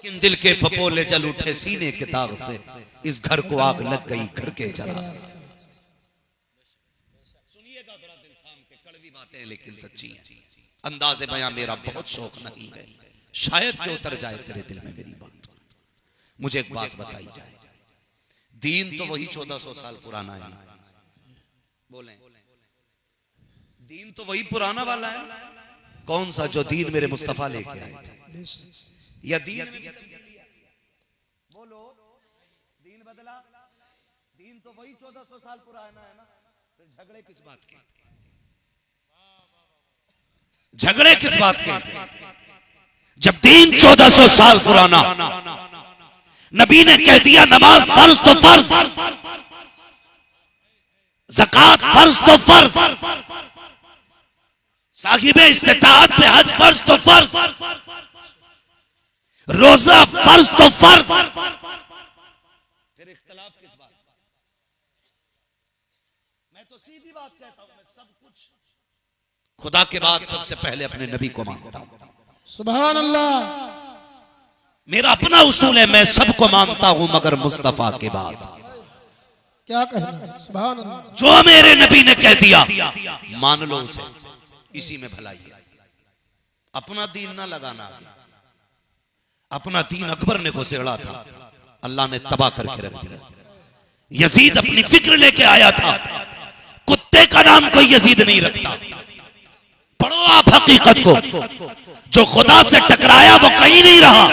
लेकिन दिल के फपोले जल उठे सीने के दाग से, इस घर को आग लग गई घर के जरा। सुनिएगा थोड़ा दिल थाम के, कड़वी बातें लेकिन सच्ची हैं। अंदाज़े बयां मेरा बहुत शौक नहीं है, शायद कि उतर जाए तेरे दिल में मेरी बात। मुझे एक बात बताई जाए, दीन तो वही 1400 साल पुराना है। बोलें, दीन तो वही पुराना वाला है। कौन सा? जो दीन मेरे मुस्तफा लेके आए थे। या दीन में बोलो, दीन बदला? दीन तो वही 1400 साल पुराना है ना, फिर झगड़े किस बात के? झगड़े किस बात के? जब दीन 1400 साल पुराना, नबी ने कह दिया नमाज फर्ज तो फर्ज, ज़कात फर्ज तो फर्ज, साहिबे इस्तिताअत पे हज फर्ज तो फर्ज, रोजा फर्ज तो फर्ज, फिर इख्तिलाफ किस बात? मैं तो सीधी बात कहता हूं, मैं सब कुछ खुदा के बाद सबसे पहले अपने नबी को मानता हूं। सुभान अल्लाह। मेरा अपना उसूल है, मैं सबको मानता हूं मगर मुस्तफा के बाद। क्या कहना? सुभान अल्लाह। जो मेरे नबी ने कह दिया मान लो उसे, इसी में भलाई है। अपना दीन ना लगाना। अपना दीन अकबर ने घुसेड़ा था, अल्लाह ने तबाह करके रख दिया। यजीद अपनी फिक्र लेके आया था, कुत्ते का नाम कोई यजीद नहीं रखता। पढ़ो आप हकीकत को, जो खुदा से टकराया वो कहीं नहीं रहा।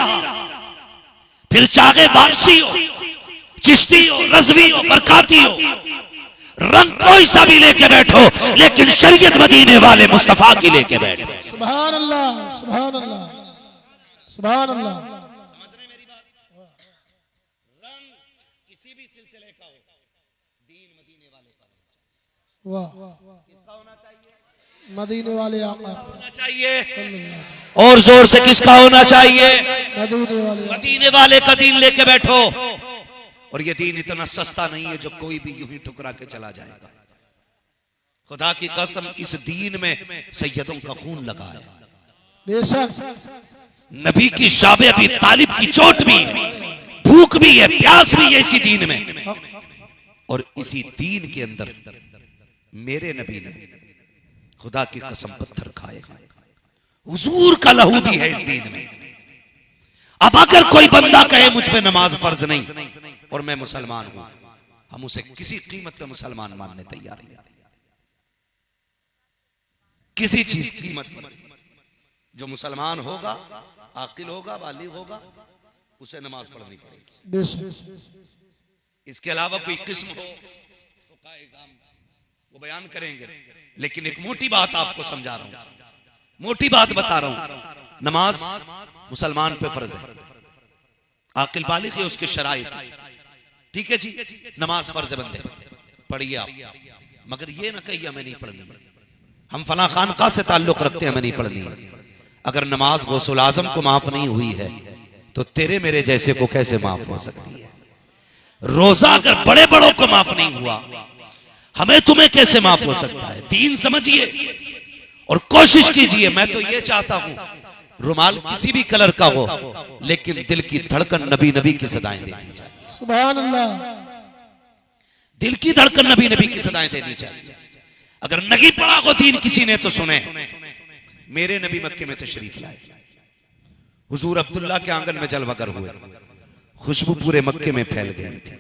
फिर चाहे वारसी हो, चिश्ती हो, रज़वी हो, बरकाती हो, रंग कोई सा भी लेके बैठो, लेकिन शरीयत मदीने वाले मुस्तफा की लेके बैठो। सुभान अल्लाह, सुभान अल्लाह, सुभान अल्लाह। समझ रहे मेरी बात? रंग किसी भी सिलसिले का हो, दीन मदीने वाले का वाह, किसका होना चाहिए? मदीने वाले आका होना चाहिए। और जोर से किसका होना चाहिए? मदीने वाले का दीन लेके बैठो। और ये दीन इतना सस्ता नहीं है जो कोई भी यूं ही ठुकरा के चला जाएगा। खुदा की कसम, इस दीन में सैयदों का खून लगा है। बेशक नबी की शाबे अबी तालिब की चोट भी है, भूख भी है, प्यास भी है इसी दीन में। और इसी दीन के अंदर मेरे नबी ने खुदा की कसम पत्थर खाए, हुजूर का लहू भी है इस दीन में। अब अगर कोई बंदा कहे मुझ पे नमाज फर्ज नहीं और मैं मुसलमान हूं, हम उसे किसी कीमत पे मुसलमान मानने तैयार हैं। किसी चीज कीमत पर जो मुसलमान होगा, आकिल होगा, बालिग होगा, उसे नमाज पढ़नी पड़ेगी। इसके अलावा कोई किस्म हो तो वो बयान करेंगे। लेकिन एक मोटी बात आपको समझा रहा हूं, मोटी बात बता रहा हूं। नमाज मुसलमान पे फर्ज है, आकिल बालिग है, उसके शराइत, ठीक है जी। नमाज फर्ज है बंदे, पढ़िए आप, मगर ये ना कहिए हमें नहीं पढ़नी है, हम फला खानका से ताल्लुक रखते हैं, हमें नहीं पढ़नी है। अगर नमाज गौसुल आजम को माफ नहीं हुई है तो तेरे मेरे जैसे को कैसे माफ हो सकती है? रोजा अगर बड़े बड़ों को माफ नहीं हुआ, हमें तुम्हें कैसे माफ हो सकता है? दीन समझिए और कोशिश कीजिए। मैं तो ये चाहता हूं रुमाल किसी भी कलर का हो, लेकिन दिल की धड़कन नबी नबी की सदाएं देनी चाहिए। सुभान अल्लाह। दिल की धड़कन नबी नबी की सदाएं देनी चाहिए। अगर नहीं पढ़ा हो दीन किसी ने तो सुने, मेरे नबी मक्के में तशरीफ लाए, हुजूर अब्दुल्ला के आंगन में जलवागर हुए, खुशबू पूरे मक्के में फैल गए थे।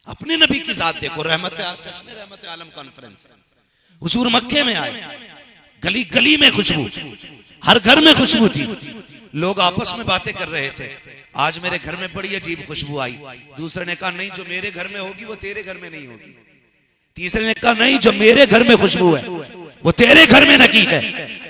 अपने नबी की जात देखो, रहमत आलम कॉन्फ्रेंस, हुजूर मक्के में आए, गली गली में खुशबू, हर घर में खुशबू थी। लोग आपस में बातें कर रहे थे, आज मेरे घर में बड़ी अजीब खुशबू आई। दूसरे ने कहा नहीं, जो मेरे घर में होगी वो तेरे घर में नहीं होगी। तीसरे ने कहा नहीं, जो मेरे घर में खुशबू है वो तेरे घर में नहीं है।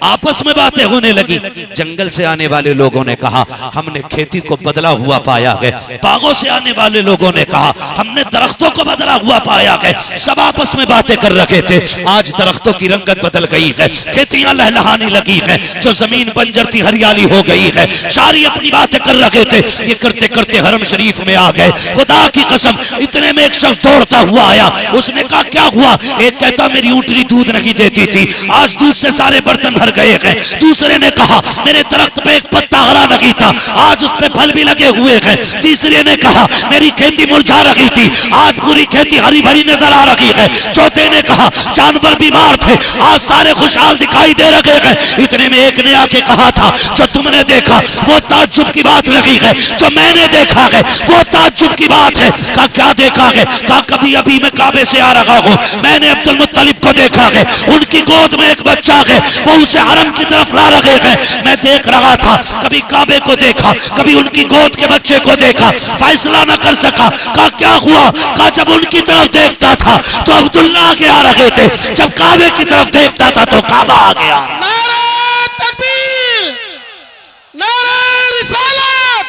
आपस में बातें होने लगी। जंगल से आने वाले लोगों ने कहा हमने खेती को बदला हुआ पाया है। बागों से आने वाले लोगों ने कहा हमने दरख्तों को बदला हुआ पाया है। सब आपस में बातें कर रहे थे। आज दरख्तों की रंगत बदल गई है, खेतियां लहलहाने लगी है, जो जमीन बंजर थी हरियाली हो गई है। सारी अपनी बातें कर रहे थे, ये करते करते हरम शरीफ में आ गए। खुदा की कसम, इतने में एक शख्स दौड़ता हुआ आया। उसने कहा क्या हुआ? एक कहता मेरी ऊँटनी दूध नहीं देती थी, थी, आज दूध से सारे बर्तन भर गए हैं। दूसरे ने कहा मेरे दरख्त पे एक पत्ता हरा नहीं था, आज उस पे फल भी लगे हुए हैं। तीसरे ने कहा मेरी खेती मुरझा रही थी, आज पूरी खेती हरी भरी नजर आ रही है। चौथे ने कहा जानवर बीमार थे, आज सारे खुशहाल दिखाई दे रहे हैं। इतने में एक ने आके कहा था जो तुमने देखा वो ताज्जुब की बात नहीं है, जो मैंने देखा है वो ताज्जुब की बात है। कहा क्या देखा है? कहा कभी अभी मैं काबे से आ रहा हूं, मैंने अब्दुल मुत्तलिब को देखा है, उनकी गोद में एक बच्चा है, वो उसे हरम की तरफ ला रहे हैं। मैं देख रहा था, कभी काबे को देखा, कभी उनकी गोद के बच्चे को देखा, फैसला न कर सका। कहा क्या हुआ? कहा जब उनकी तरफ देखता था तो अब्दुल्ला आगे आ रहे थे, जब काबे की तरफ देखता था तो काबा आ गया। नारे तकबीर, नारे रिसालत,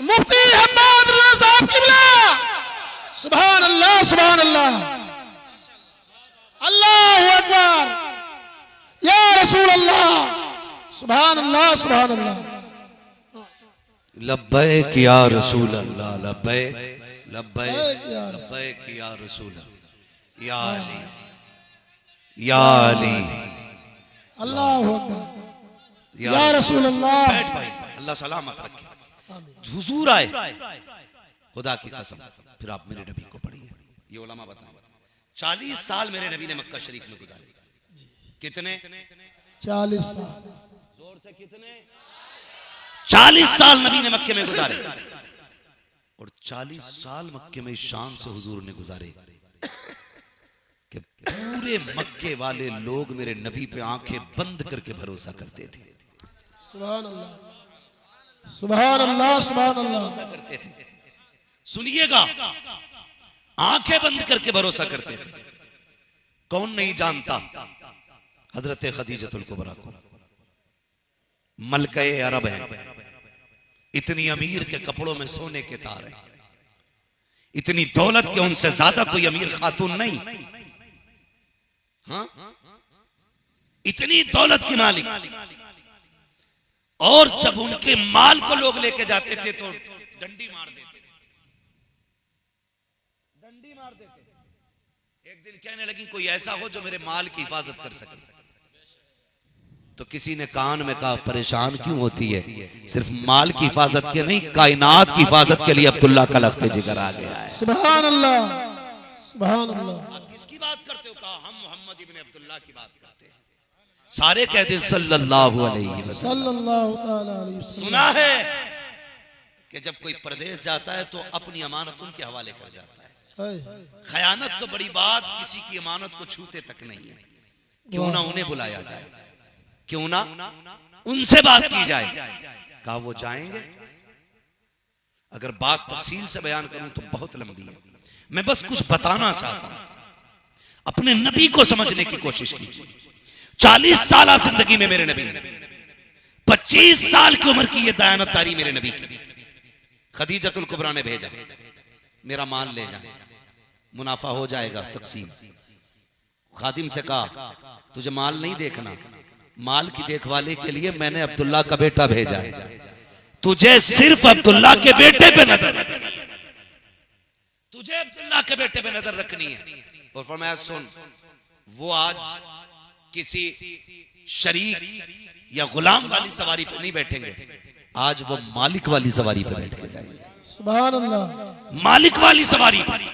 मुफ्ती हम्माद रजा साहब किबला, सुभान अल्लाह, सुभान अल्लाह, अल्लाहु अकबर, या रसूल अल्लाह, सुभान अल्लाह, सुभान अल्लाह। लब्बैक या रसूल अल्लाह, लब्बैक लब्बैक लब्बैक या रसूल या अली या अली, अल्लाहु अकबर, या रसूल अल्लाह। बैठ भाई, अल्लाह सलामत रखे। हुजूर आए, खुदा की कसम, फिर आप मेरे नबी को पढ़िए। ये उलमा बताएं 40 साल मेरे नबी ने मक्का शरीफ में गुजारे। कितने? 40 साल। जोर से कितने? 40 साल नबी ने मक्के में गुजारे, और 40 साल मक्के में शान से हुजूर ने गुजारे कि पूरे मक्के वाले लोग मेरे नबी पे आंखें बंद करके भरोसा करते थे। सुभान अल्लाह, सुभान अल्लाह, सुभान अल्लाह करते थे। सुनिएगा, आंखें बंद करके भरोसा करते थे। कौन नहीं जानता हजरत खदीजतुल कुबरा को? मलके अरब है, इतनी अमीर के कपड़ों में सोने के तार हैं, इतनी दौलत के उनसे ज्यादा कोई अमीर खातून नहीं। हाँ, इतनी दौलत की मालिक, और जब उनके माल को लोग लेके जाते थे तो डंडी मार देते थे, डंडी मार देते थे। एक दिन कहने लगी कोई ऐसा हो जो मेरे माल की हिफाजत कर सके। तो किसी ने कान में कहा परेशान क्यों होती है, सिर्फ माल की हिफाजत के नहीं, कायनात की हिफाजत के लिए अब्दुल्ला का लख्ते जिगर आ गया है। सुभान अल्लाह, सुभान अल्लाह। आप किसकी बात करते हो? कहा हम मोहम्मद इब्ने अब्दुल्ला की बात करते हैं। सारे कहते हैं सल्लल्लाहु अलैहि वसल्लम। सल्लल्लाहु ताला अलैहि वसल्लम। सुना है कि जब कोई प्रदेश जाता है तो अपनी अमानत उनके हवाले कर जाता है। खयानत तो बड़ी बात, किसी की अमानत को छूते तक नहीं है। क्यों ना उन्हें बुलाया जाए, क्यों ना उनसे बात की जाए। कहा वो जाएंगे। अगर बात तफसील से बयान करूं तो बहुत लंबी है, मैं बस कुछ बताना चाहता हूं। अपने नबी को समझने की कोशिश कीजिए। 40 साल जिंदगी में मेरे नबी ने 25 साल की उम्र की ये दयानतदारी मेरे नबी की। खदीजतुल कुबरा ने भेजा मेरा माल ले जाए, मुनाफा हो जाएगा तकसीम। खादिम से कहा तुझे माल नहीं देखना, माल की देखभाली के लिए मैंने अब्दुल्ला का बेटा भेजा है, तुझे सिर्फ अब्दुल्ला के बेटे पे नजर रखनी है, तुझे अब्दुल्ला के बेटे पे नजर रखनी है। और फरमाया सुन, वो आज किसी शरीक या गुलाम वाली सवारी पे नहीं बैठेंगे, आज वो मालिक वाली सवारी पे बैठ के जाएंगे। सुभान अल्लाह। मालिक वाली सवारी पर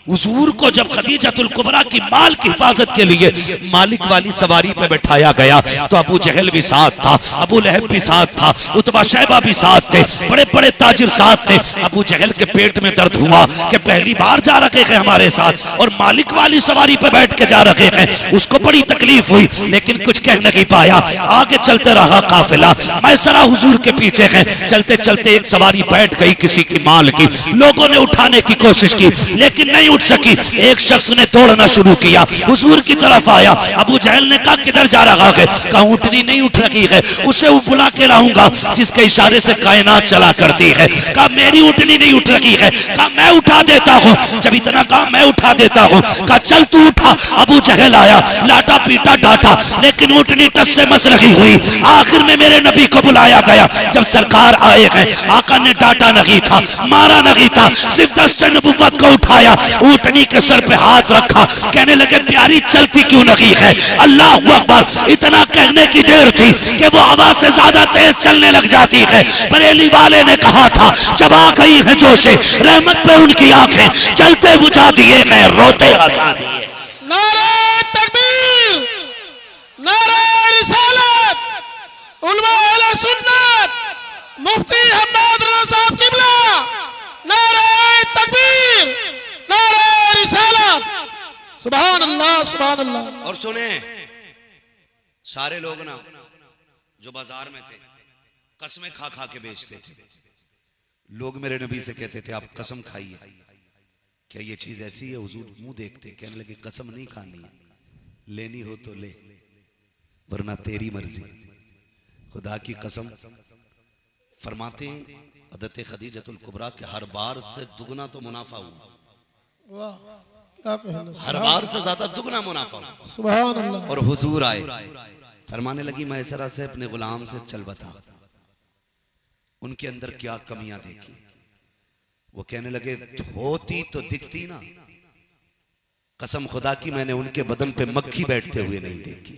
हुजूर को जब खदीजतुल कुबरा की माल की हिफाजत के लिए मालिक वाली सवारी पे बैठाया गया तो अबू जहल भी साथ था, अबू लहब भी साथ था, उतबा शैबा भी साथ थे, बड़े बड़े ताजिर साथ थे। अबू जहल के पेट में दर्द हुआ कि पहली बार जा रखे हैं हमारे साथ और मालिक वाली सवारी पे बैठ के जा रखे हैं। उसको बड़ी तकलीफ हुई लेकिन कुछ कह नहीं पाया, आगे चलते रहा काफिला। मैसरा हुजूर के पीछे है, चलते चलते एक सवारी बैठ गई किसी की माल की, लोगों ने उठाने की कोशिश की लेकिन नहीं उठ सकी। एक शख्स ने दौड़ना शुरू किया, हुजूर की तरफ आया। अबू जहल ने कहा किधर जा रहा है? कहा ऊँटनी नहीं उठ रही है, उसे बुला के लाऊंगा जिसके इशारे से कायनात चला करती है। कहा मेरी ऊँटनी नहीं उठ रही है। कहा मैं उठा देता हूँ। जब इतना कहा मैं उठा देता हूँ, कहा चल तू उठा। अबू जहल आया, लाटा पीटा डांटा लेकिन ऊँटनी टस से मस रही हुई। आखिर में मेरे नबी को बुलाया गया। जब सरकार आए हैं, आका ने डांटा नहीं था, मारा नहीं था, सिर्फ दस्ते नबुव्वत को उठाया, ऊंटनी के सर पे हाथ रखा, कहने लगे प्यारी चलती क्यों नहीं है? अल्लाह अकबर। इतना कहने की देर थी कि वो हवा से ज्यादा तेज चलने लग जाती है। बरेली वाले ने कहा था जब आ गई है जोशे रहमत पे उनकी आंखें चलते बुझा दिए गए, रोते हंसा दिए। नारे तकबीर, नारे रिसालत, उलमा अहले सुन्नत, मुफ्ती हम्मद रज़ा साहब किबला, नारे तकबीर, नारे रिसालत, सुभान अल्लाह, सुभान अल्लाह। और सुने, सारे लोग ना जो बाजार में थे कसमें खा खा के बेचते थे। लोग मेरे नबी से कहते थे आप कसम खाइए, क्या ये चीज ऐसी है? हुजूर मुंह देखते, कहने लगे कसम नहीं खानी है, लेनी हो तो ले वरना तेरी मर्जी। खुदा की कसम फरमाते हज़रत खदीजतुल कुबरा के हर बार से दुगना तो मुनाफा हुआ, वाह क्या कहना, हर बार से ज्यादा दुगना मुनाफा हुआ। सुभान अल्लाह। और हुजूर आए, फरमाने लगी मैसरा से अपने गुलाम से चल बता उनके अंदर क्या कमियां देखी। वो कहने लगे होती तो दिखती ना, कसम खुदा की मैंने उनके बदन पे मक्खी बैठते हुए नहीं देखी।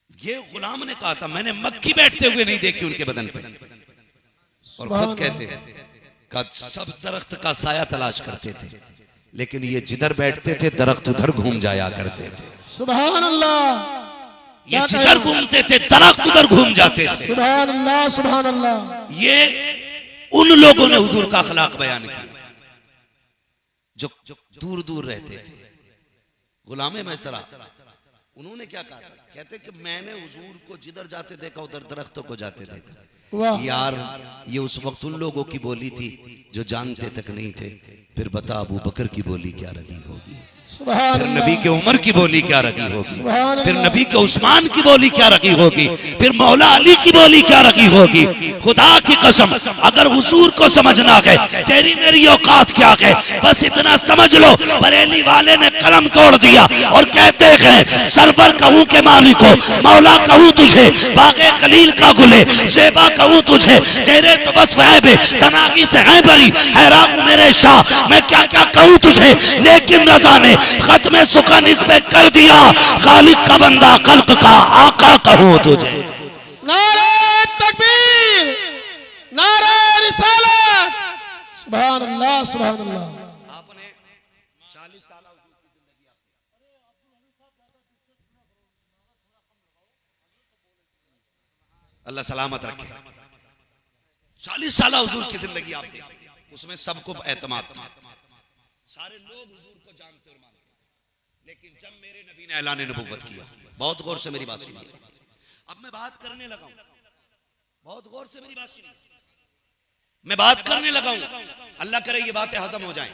ये गुलाम ने कहा था मैंने मक्खी बैठते हुए नहीं देखी उनके बदन पे। और खुद कहते हैं कि सब दरख्त का साया तलाश करते थे, लेकिन ये जिधर बैठते थे दरख्त उधर घूम जाया करते थे। सुभान अल्लाह। ये जिधर घूमते थे दरख्त उधर घूम जाते थे। सुभान अल्लाह, सुभान अल्लाह। ये उन लोगों ने हुजूर का अखलाक बयान किया जो दूर दूर रहते थे। गुलामे मैसरा उन्होंने क्या कहा था? कहते कि मैंने हुजूर को जिधर जाते देखा उधर दरख्तों को जाते देखा। यार ये उस वक्त उन लोगों की बोली थी जो जानते तक नहीं थे। फिर बता अबू बकर की बोली क्या रही होगी, फिर नबी के उमर की बोली क्या रही होगी, फिर नबी के उस्मान की बोली क्या रही होगी, फिर मौला अली की बोली क्या रही होगी। खुदा की कसम अगर हुजूर को समझना है तेरी मेरी औकात क्या है, बस इतना समझ लो बरेली वाले ने कलम तोड़ दिया और कहते हैं सरवर कहूं के मालिक को, मौला कहूं तुझे, बागे खलील का गुले ज़ेबा कहूं तुझे, तेरे तो बस वैबे तनागी से है बरी, हैरान मेरे शाह मैं क्या क्या कहूं तुझे। लेकिन रज़ा ने खत्म सुकन इस पे कर दिया, खालिक का बंदा खल्क का आका कहूं तुझे। नारे तकबीर, नारे रिसालत, सुभान अल्लाह, सुभान अल्लाह। आपने 40 साल की जिंदगी अल्लाह सलामत रखे। 40 साल हुजूर की जिंदगी आप देखिए, उसमें सबको एतमाद था, सारे लोग हुजूर को जानते और मानते। लेकिन जब मेरे नबी ने ऐलान नबुव्वत किया, बहुत गौर से मेरी बात सुनिए, अब मैं बात करने लगा हूं, बहुत गौर से मेरी बात सुनिए, मैं बात करने लगा हूं, अल्लाह करे ये बातें हजम हो जाएं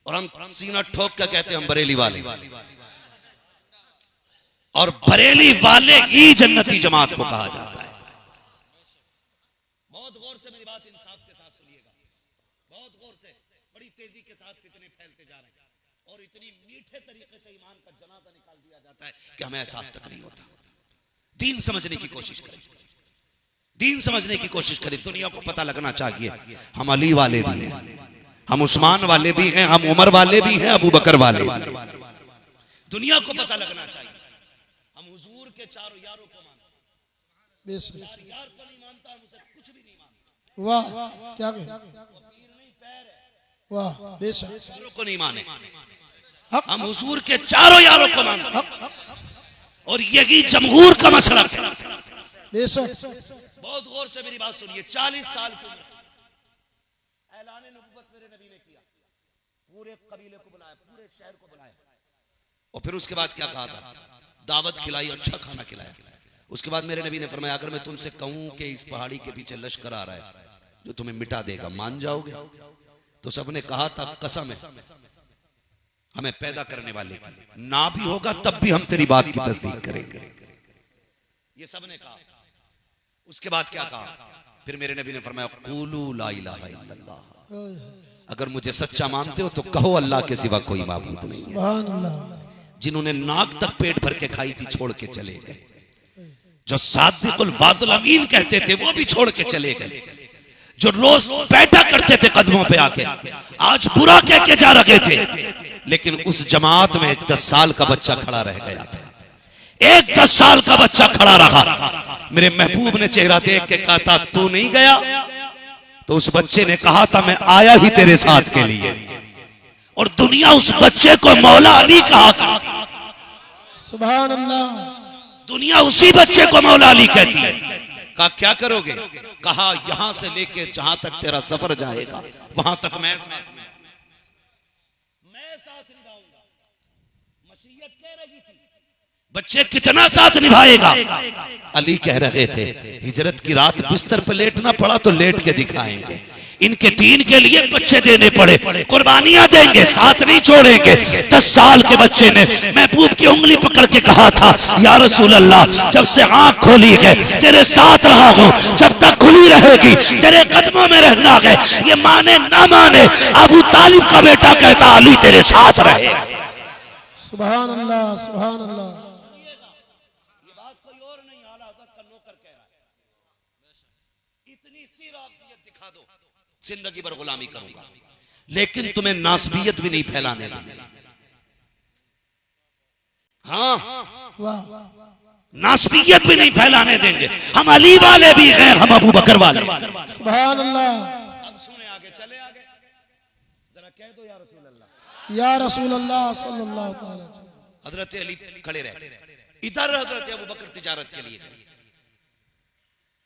और हम सीना ठोक कर कहते हैं हम बरेली वाले, और बरेली वाले ही जन्नती जमात को कहा जाता है। बहुत गौर से मेरी बात इंसाफ के साथ सुनिएगा, बहुत गौर से। बड़ी तेजी के साथ फितने फैलते जा रहे हैं और इतनी मीठे तरीके से ईमान का जनाजा निकाल दिया जाता है कि हमें एहसास तक नहीं होता। दीन समझने की कोशिश करें, दीन समझने की कोशिश करें। दुनिया को पता लगना चाहिए हम अली वाले भी हैं, हम उस्मान वाले भी हैं, हम उमर वाले भी हैं, अबू बकर वाले भी हैं। दुनिया को पता लगना चाहिए हम हुजूर के चारों यारों को मानते हैं, यार को नहीं मानता मुझे कुछ भी नहीं मानता। वाह क्या कहे, तीर नहीं पैर है, वाह बेशक, चारों को नहीं माने, हम हुजूर के चारों यारों को मानते हैं और यही जमहूर का मसला है। बेशक। बहुत गौर से मेरी बात सुनिए, 40 साल की उम्र, ऐलान नबुव्वत मेरे नबी ने किया, पूरे कबीले को बुलाया, पूरे शहर को बुलाया और फिर उसके बाद क्या कहा था? दावत खिलाई, अच्छा खाना खिलाया। उसके बाद मेरे नबी ने फरमाया अगर मैं तुमसे कहूं कि इस पहाड़ी के पीछे लश्कर आ रहा है जो तुम्हें मिटा देगा, मान जाओगे? तो सबने कहा था कसम है हमें पैदा करने वाले की, ना भी होगा तब भी हम तेरी बात की तस्दीक करेंगे। ये सबने कहा। उसके बाद क्या कहा? फिर मेरे नबी ने फरमाया क़ूलू ला इलाहा इल्लल्लाह, अगर मुझे सच्चा मानते हो तो कहो अल्लाह के सिवा कोई माबूद नहीं है। सुभान अल्लाह। जिन्होंने नाक तक पेट भर के खाई थी छोड़ के चले गए, जो सादिकुल वादुल अमीन कहते थे वो भी छोड़ के चले गए, जो रोज बैठा करते थे कदमों पे आके, आज बुरा कह के जा रहे थे, लेकिन उस जमात में एक 10 साल का बच्चा खड़ा रह गया था। एक 10 साल का बच्चा खड़ा रहा। मेरे महबूब ने चेहरा देख के कहा था तू नहीं गया? तो उस बच्चे ने कहा था मैं आया ही तेरे साथ के लिए। और दुनिया उस बच्चे को मौला अली कहा करती। सुभान अल्लाह। दुनिया उसी बच्चे को मौला अली कहती है। कहा क्या करोगे? कहा यहां से लेके जहां तक तेरा सफर जाएगा वहां तक मैं साथ निभाऊंगा। मसीयत कह रही थी, बच्चे कितना साथ निभाएगा? अली कह रहे थे हिजरत की रात बिस्तर पर लेटना पड़ा तो लेट के दिखाएंगे। इनके दीन के लिए बच्चे देने पड़े, कुर्बानियां देंगे, साथ नहीं छोड़ेंगे। 10 साल के बच्चे ने महबूब की उंगली पकड़ के कहा था या रसूल अल्लाह, जब से आंख खोली है तेरे साथ रहा हूं, जब तक खुली रहेगी तेरे कदमों में रहना है। ये माने ना माने, अबू तालिब का बेटा कहता अली तेरे साथ रहे। सुभान अल्लाह, सुभान अल्लाह। ये बात कोई और नहीं, आला हज़रत का नौकर कह रहा है। इतनी सी राज़ियत दिखा दो, जिंदगी भर गुलामी करूंगा, लेकिन तुम्हें नासबियत भी नहीं फैलाने देंगे। हाँ, वाह, नासबियत भी नहीं फैलाने देंगे। हम अली वाले भी हैं, हम अबू बकर वाले। सुभान अल्लाह। अब सुने, आगे चले, आगे जरा कह दो या रसूल अल्लाह, या रसूल अल्लाह सल्लल्लाहु अलैहि वसल्लम। हजरत अली खड़े रहे। इधर हजरत अबू बकर तिजारत के लिए गए।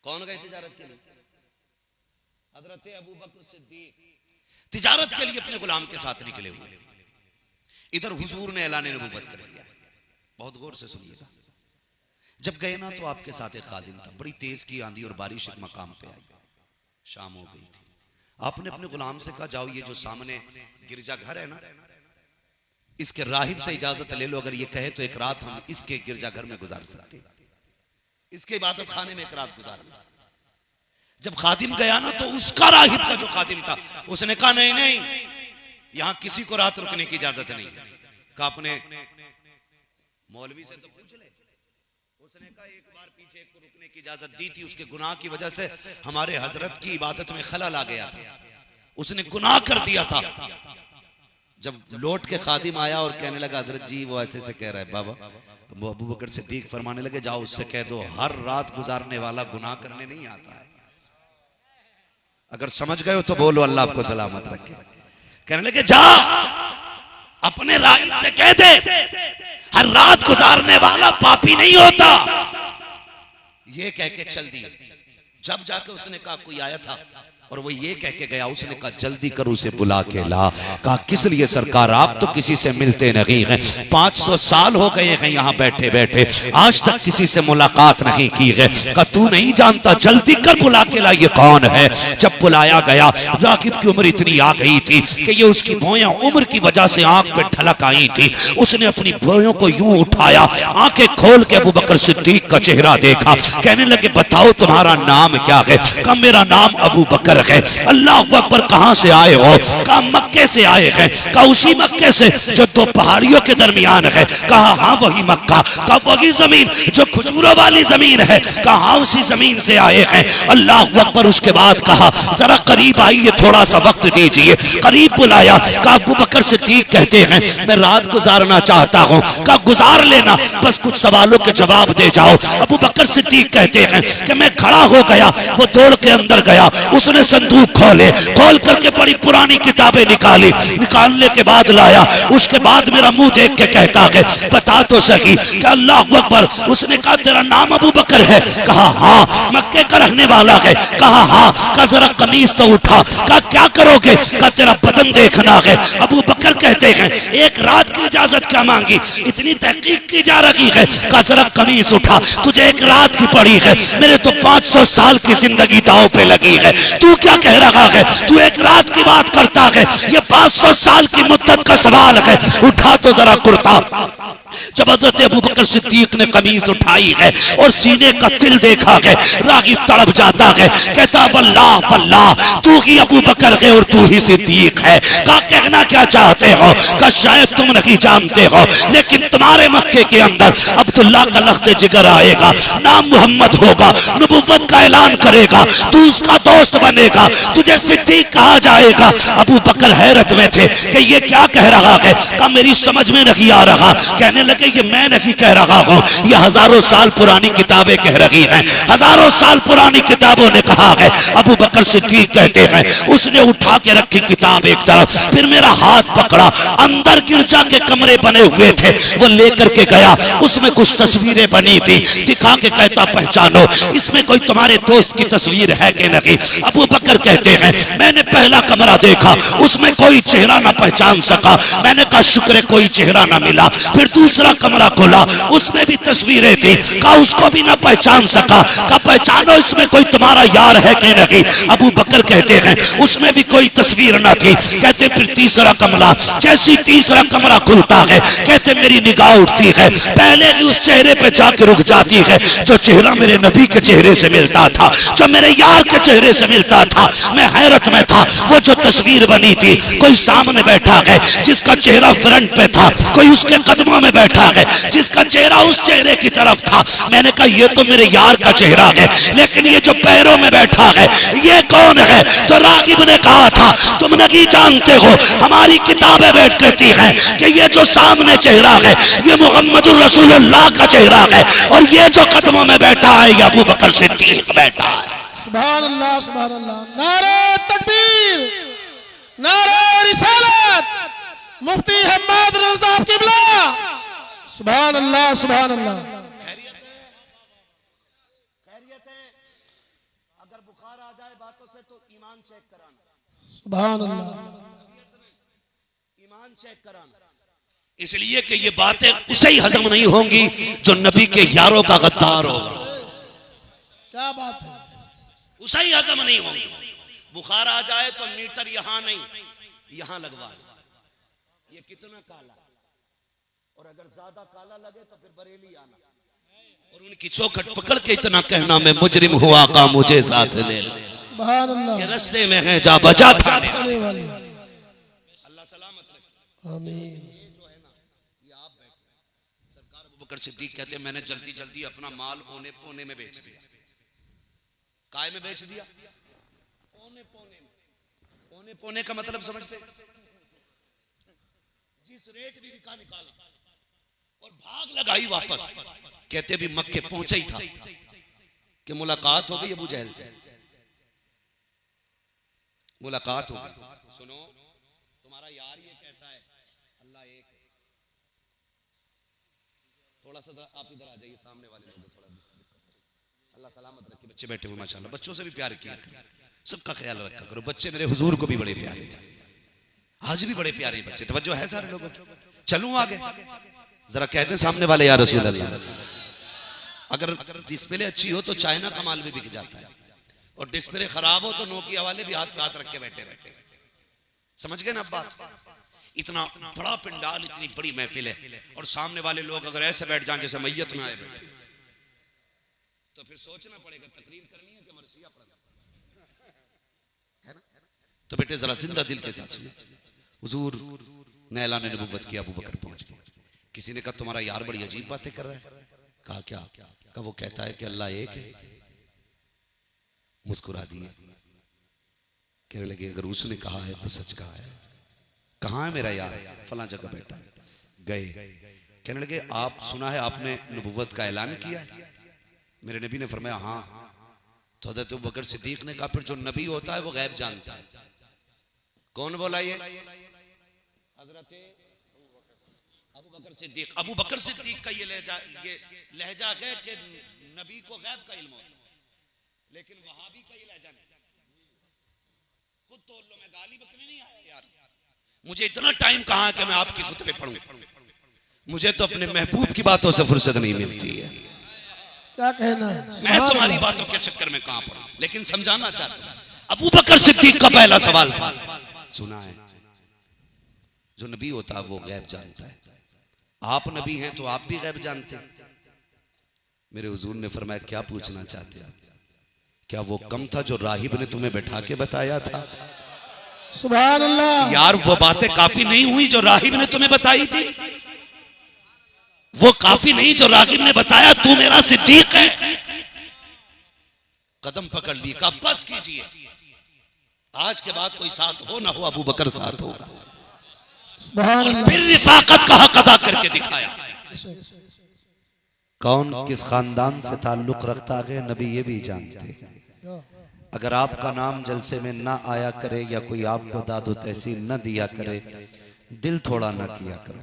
कौन गए तिजारत के लिए? हजरत अबू बकर सिद्दीक तिजारत के लिए अपने गुलाम के साथ निकले हुए। इधर हुजूर ने ऐलान नबूवत कर दिया। बहुत गौर से सुनिएगा। जब गए ना तो आपके साथ एक खादिम था। बड़ी तेज की आंधी और बारिश एक मकाम पे आई, शाम हो गई थी। आपने अपने गुलाम से कहा जाओ ये जो सामने गिरजा घर है ना, इसके राहिब से इजाजत ले लो, अगर ये कहे तो एक रात हम इसके गिरजा घर में गुजार सकते, इसके इबादत खाने में एक रात गुजार लो। जब खादिम गया ना तो उसका राहिब का जो खादिम था उसने कहा नहीं नहीं, यहां किसी को रात रुकने की इजाजत नहीं। कहा अपने मौलवी से तो पूछ ले। उसने कहा एक बार पीछे एक को रुकने की इजाजत दी थी, उसके गुनाह की वजह से हमारे हजरत की इबादत में खलल आ गया था, उसने गुनाह कर दिया था। जब लौट के खादिम आया और कहने लगा हजरत जी वो ऐसे से कह रहा है, बाबा वो अबू बकर सिद्दीक फरमाने लगे जाओ उससे कह दो हर रात गुजारने वाला गुनाह करने नहीं आता है। अगर समझ गए हो तो बोलो अल्लाह आपको सलामत रखे। कहने लगे जा अपने राहिब से कह दे हर रात गुजारने वाला पापी नहीं होता। ये कह के चल दिया। जब जाके उसने कहा कोई आया था और वो ये कह के गया, उसने कहा जल्दी कर उसे बुला के ला। कहा किस लिए सरकार, आप तो किसी से मिलते नहीं हैं, 500 साल हो गए हैं यहाँ बैठे बैठे, आज तक किसी से मुलाकात नहीं की है। कहा तू नहीं जानता, जल्दी कर बुला के ला, ये कौन है। जब बुलाया गया, राकिब की उम्र इतनी आ गई थी कि ये उसकी भौयां उम्र की वजह से आंख पे ठलक आई थी। उसने अपनी भौयों को यूं उठाया, आंखें खोल के अबू बकर सिद्दीक का चेहरा देखा। कहने लगे बताओ तुम्हारा नाम क्या है। कहा मेरा नाम अबू बकर है। अल्लाह अकबर, कहां से आए हो। कहा मक्के से आए हैं। कहा उसी मक्के से जो 2 पहाड़ियों के दरमियान है। कहा हाँ वही मक्का। कहा वही जमीन जो खजूरों वाली जमीन है। कहा हाँ उसी जमीन से आए हैं। अल्लाह अकबर। उसके बाद कहा जरा करीब आइए, थोड़ा सा वक्त दीजिए। करीब बुलाया। कहा अबू बकर सिद्दीक कहते हैं मैं रात गुजारना चाहता हूँ। कहा गुजार लेना, बस कुछ सवालों के जवाब दे जाओ। अबू बकर सिद्दीक कहते हैं कि मैं खड़ा हो गया, वो दौड़ के अंदर गया, उसने संदूक खोले, खोल करके बड़ी पुरानी किताबें निकाली, निकालने के बाद लाया। उसके बाद मेरा मुंह देख के कहता है बता तो सही कि अल्लाह अकबर। उसने कहा तेरा नाम अबू बकर है। कहा हाँ। मक्के का रहने वाला है। कहा हाँ। कहा जरा कमीज तो उठा। कहा क्या करोगे। कहा तेरा बदन देखना है। अबू बकर कहते हैं एक रात की इजाजत क्या मांगी, इतनी तहकीक की जा रही है। कहा जरा कमीज उठा, तुझे एक रात की पड़ी है, मेरे तो 500 साल की जिंदगी दांव पे लगी है। तू क्या कह रहा है, तू एक रात की बात करता है, ये 500 साल की मुद्दत का सवाल है। उठा तो जरा कुर्ता। जब हजरत अबू बकर सिद्दीक ने कमीज उठाई है और सीने का तिल देखा है, रागी तड़प जाता है, कहता वल्लाह वल्लाह तू ही अबू बकर है और तू ही सिद्दीक है। का कहना क्या चाहते हो? का शायद तुम नहीं जानते हो, लेकिन तुम्हारे मक्के के अंदर अब्दुल्ला का लख्त जिगर आएगा, नाम मोहम्मद होगा, नबुव्वत का ऐलान करेगा, तू उसका दोस्त बनेगा, तुझे सिद्दीक कहा जाएगा। अबू बकर हैरत में थे कि ये क्या कह रहा है, का मेरी समझ में नहीं आ रहा। कहने लगे ये मैं नहीं कह रहा हूं, ये हजारों साल पुरानी किताबें कह रही हैं, हजारों साल पुरानी किताबों ने कहा है। अबू बकर सिद्दीक कहते हैं उसने उठा के रखी किताब एक तरफ, फिर मेरा हाथ पकड़ा, अंदर गिरजा के कमरे बने हुए थे, वो लेकर के गया, उसमें कुछ तस्वीरें बनी थी, दिखा के कहता पहचानो, इसमें कोई तुम्हारे दोस्त की तस्वीर है कि नहीं? अबू बकर कहते हैं मैंने पहला कमरा देखा, उसमें कोई चेहरा ना पहचान सका, मैंने कहा शुक्र है कोई चेहरा ना मिला। फिर दूसरा कमरा खोला, उसमें भी तस्वीरें थी, कहा उसको भी ना पहचान सका, कहा पहचानो इसमें कोई तुम्हारा यार है कि नहीं? अबू बकर कहते हैं उसमें भी कोई तस्वीर ना थी। कहते फिर तीसरा कमरा, जैसी तीसरा कमरा खुलता है, कहते मेरी निगाह उठती है, पहले ही उस चेहरे पे जाके रुक जाती है जो चेहरा मेरे नबी के चेहरे से मिलता था, जो मेरे यार के चेहरे से मिलता था। मैं हैरत में था, वो जो तस्वीर बनी थी, कोई सामने बैठा है जिसका चेहरा फ्रंट पे था, कोई उसके कदमों में बैठा है जिसका चेहरा उस चेहरे की तरफ था। मैंने कहा ये तो मेरे यार का चेहरा है, लेकिन ये जो पैरों में बैठा है ये कौन है? तो रागिब ने कहा था तुम नहीं जानते हो, हमारी किताबें बैठ कहती हैं कि ये जो सामने चेहरा है ये मुहम्मदुर रसूलुल्लाह का चेहरा है, और ये जो कदमों में बैठा है ये अबू बकर सिद्दीक बैठा है। सुभान अल्लाह, सुभान अल्लाह, नारे तकबीर, नारे रिसालत, मुफ्ती हम्मद रज़ा साहब किबला, सुभान अल्लाह, सुभान अल्लाह। अगर बुखार आ जाए बातों से तो ईमान चेक कराना, सुभान अल्लाह, ईमान चेक कराना, इसलिए कि ये बातें उसे ही हजम नहीं होंगी जो नबी के यारों का गद्दार होगा। क्या बात है, उसे ही हजम नहीं होंगी। बुखार आ जाए तो मीटर यहां नहीं यहां लगवा, ये कितना काला, और अगर ज्यादा काला लगे तो फिर बरेली आना, और उनकी चौखट पकड़ के इतना कहना मैं मुजरिम हुआ का मुझे साथ ले, सुभान अल्लाह, ये रास्ते में है जा बजा था। अल्लाह सलामत रखे, आमीन। सरकार अबू बकर सिद्दीक कहते हैं मैंने जल्दी जल्दी अपना माल औने पौने में बेच दिया। काय में बेच दिया? औने पौने में। औने पौने का मतलब समझते? जिस रेट भी बिका निकाला और भाग लगाई वापस। कहते भी मक्के पहुंचा ही था कि मुलाकात हो गई अबू जहल से, मुलाकात हो गई। सुनो तुम्हारा यार ये कहता है अल्लाह एक है। थोड़ा सा आप इधर आ जाइए, सामने वाले लोग थोड़ा अल्लाह सलामत रखे। बच्चे बैठे हुए माशाल्लाह, बच्चों से भी प्यार किया करो, सबका ख्याल रखा करो। बच्चे मेरे हुजूर को भी बड़े प्यारे थे, आज भी बड़े प्यारे बच्चे। तवज्जो है सारे लोगों की? चलूं आगे, जरा कह दें सामने वाले या रसूल अल्लाह। अगर डिस्प्ले अच्छी हो तो चाइना का माल भी बिक जाता है, और डिस्प्ले खराब हो तो नोकिया वाले भी हाथ पे हाथ रख के बैठे रहते हैं। समझ गए ना अब बात? इतना बड़ा पंडाल, इतनी बड़ी महफिल है, और सामने वाले लोग अगर ऐसे बैठ जाएं जैसे मैयत में आए बैठे, तो फिर सोचना पड़ेगा तकरीर करनी है कि मरसिया पढ़ना है ना। तो बेटे जरा जिंदा दिल के साथ सुनो, हुजूर ने ऐलान नबुव्वत किया, अबू बकर पहुंच गए। किसी ने कहा तुम्हारा यार बड़ी अजीब बातें कर रहा है। कहा क्या? कहा वो कहता है कि अल्लाह एक है। मुस्कुरा दिए, कहने लगे अगर उसने कहा है तो सच कहा है। कहाँ है मेरा यार? फला जगह बैठा है। गए, कहने लगे आप सुना है आपने नबुव्वत का ऐलान किया है? मेरे नबी ने फरमाया हाँ। तो हज़रत अबू बकर सिद्दीक ने कहा फिर जो नबी होता है वो गैब जानता है। कौन बोला ये? हज़रत अबू बकर सिद्दीक। अबू बकर सिद्दीक का ये लहजा है कि नबी को गैब का इल्म होता, लेकिन वहाबी का ये लहजा नहीं। खुद तो लो, मैं गाली बकने नहीं आया यार, मुझे इतना टाइम कहाँ कि मैं आपकी खुतबे पढ़ूं। मुझे तो अपने महबूब की बातों से फुर्सत नहीं मिलती है। क्या कहना है? मैं तुम्हारी बातों के चक्कर में कहां पड़ा, लेकिन समझाना चाहता हूं। अबू बकर सिद्दीक का पहला सवाल था, सुना है जो नबी होता है वो गैब जानता है। आप नबी हैं तो आप भी गैब जानते हैं। मेरे हुजूर ने फरमाया क्या पूछना चाहते हैं? क्या वो कम था जो राहिब ने तुम्हें बैठा के बताया था? सुभान अल्लाह। यार वो बातें काफी नहीं हुई जो राहिब ने तुम्हें बताई थी? वो काफी नहीं जो रागिब ने बताया तू मेरा सिद्दीक है? कदम पकड़ ली, कहा बस कीजिए, आज के बाद कोई साथ हो ना हो अबू बकर साथ होगा। सुभान और अल्लाह। फिर रिफाकत का हक अदा करके दिखाया। कौन किस खानदान से ताल्लुक रखता है नबी ये भी जानते हैं। अगर आपका नाम जलसे में ना आया करे या कोई आपको दादो तहसील न दिया करे, दिल थोड़ा ना किया करो,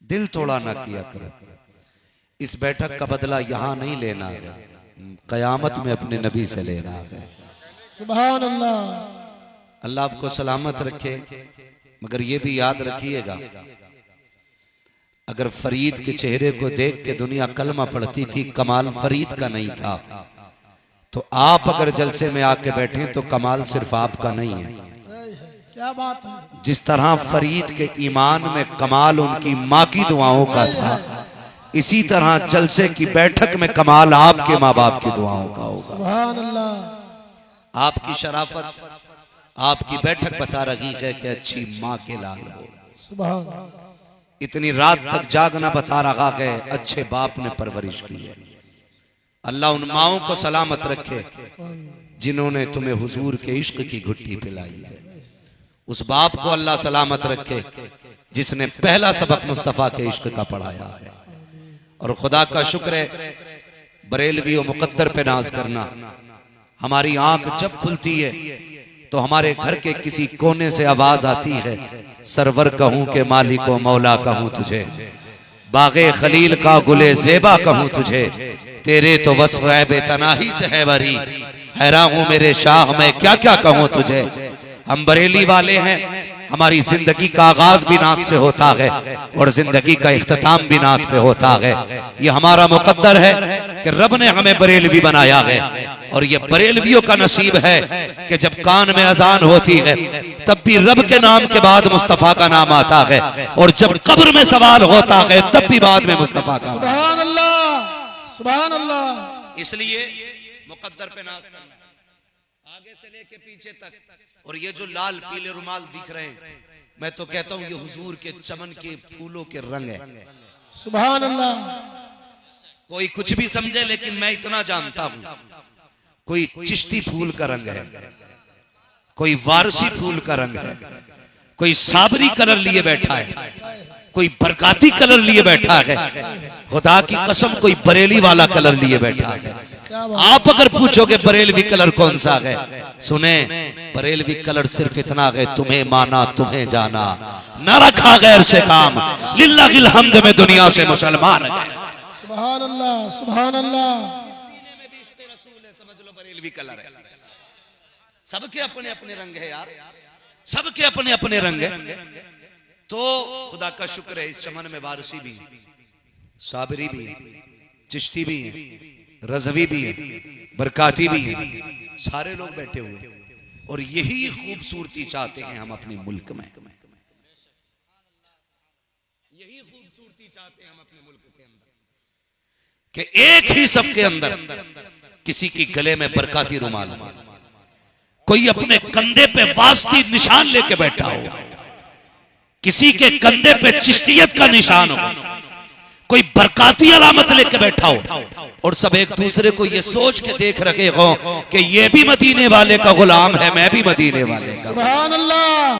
दिल थोड़ा ना किया करो। इस बैठक का बदला यहां नहीं लेना है, कयामत में अपने नबी से लेना है। सुभान अल्लाह। अल्लाह आपको सलामत रखे। मगर ये भी याद रखिएगा, अगर फरीद के चेहरे को देख के दुनिया कलमा पढ़ती थी, कमाल फरीद का नहीं था, तो आप अगर जलसे में आके बैठे तो कमाल सिर्फ आपका नहीं है। क्या बात है। जिस तरह फरीद के ईमान में कमाल उनकी माँ की दुआओं का था, इसी तरह जलसे की बैठक में कमाल आपके माँ बाप की दुआओं का होगा। सुभान अल्लाह। आपकी शराफत, आपकी बैठक बता रही है कि अच्छी माँ के लाल हो। सुभान। इतनी रात तक जागना बता रहा है अच्छे बाप ने परवरिश की है। अल्लाह उन माओं को सलामत रखे जिन्होंने तुम्हें हुजूर के इश्क की घुट्टी पिलाई है। उस बाप को अल्लाह सलामत रखे जिसने पहला सबक मुस्तफा के इश्क का पढ़ाया है। और खुदा का शुक्र है, बरेलवी और मुकद्दर पे नाज करना। हमारी आंख जब खुलती है तो हमारे घर के किसी कोने से आवाज आती है, सरवर कहूं के मालिक व मौला कहूं तुझे, बागे खलील का गुले ज़ेबा कहूं तुझे, तेरे तो वस्फ है बेतनाही से है वरी, हैरान हूं मेरे शाह मैं क्या क्या कहूं तुझे। हम बरेली वाले हैं, हमारी जिंदगी का आगाज भी नात से होता है और जिंदगी का इख्तिताम भी नात पे होता है। ये हमारा मुकद्दर है कि रब ने हमें बरेलवी बनाया है। और ये बरेलवियों का नसीब है कि जब कान में अजान होती है तब भी रब के नाम के बाद मुस्तफा का नाम आता है, और जब कब्र में सवाल होता है तब भी बाद में मुस्तफा का। सुभान अल्लाह। सुभान अल्लाह। इसलिए मुकद्दर पे नाज करना, आगे से लेके पीछे तक। और ये जो लाल पीले रुमाल दिख रहे हैं, मैं तो कहता हूं ये हुजूर के चमन के फूलों के रंग है। सुभान अल्लाह। कोई कुछ भी समझे, लेकिन मैं इतना जानता हूं, कोई चिश्ती फूल का रंग है, कोई वारसी फूल का रंग है, कोई साबरी कलर लिए बैठा है, कोई बरकाती कलर लिए बैठा है, खुदा की कसम कोई बरेली वाला कलर लिए बैठा है। आप अगर पूछोगे बरेलवी कलर कौन सा है, सुने बरेलवी कलर सिर्फ इतना है, तुम्हें माना तुम्हें जाना, न रखा गैर से काम, लिल्लाहिल हम्द में दुनिया से मुसलमान है। सुभान अल्लाह। सुभान अल्लाह। समझ लो बरेलवी कलर है। सबके अपने अपने रंग है यार, सबके अपने अपने रंग है। तो खुदा का शुक्र है इस चमन में वारसी भी, साबरी भी, चिश्ती भी है, रज़वी भी है, बरकाती भी है, सारे लोग बैठे हुए। और यही खूबसूरती चाहते हैं हम अपने मुल्क में, यही खूबसूरती चाहते हैं हम अपने मुल्क के अंदर, कि एक ही सफ के अंदर किसी की गले में बरकाती रुमाल, कोई अपने कंधे पे वास्ती निशान लेके बैठा हो, किसी के कंधे पे चिश्तियत का निशान हो, कोई बरकाती अलामत लेके बैठा हो, और सब एक दूसरे को ये सोच के देख रखे हो कि ये भी मदीने वाले का गुलाम है, मैं भी मदीने वाले का। सुभान अल्लाह।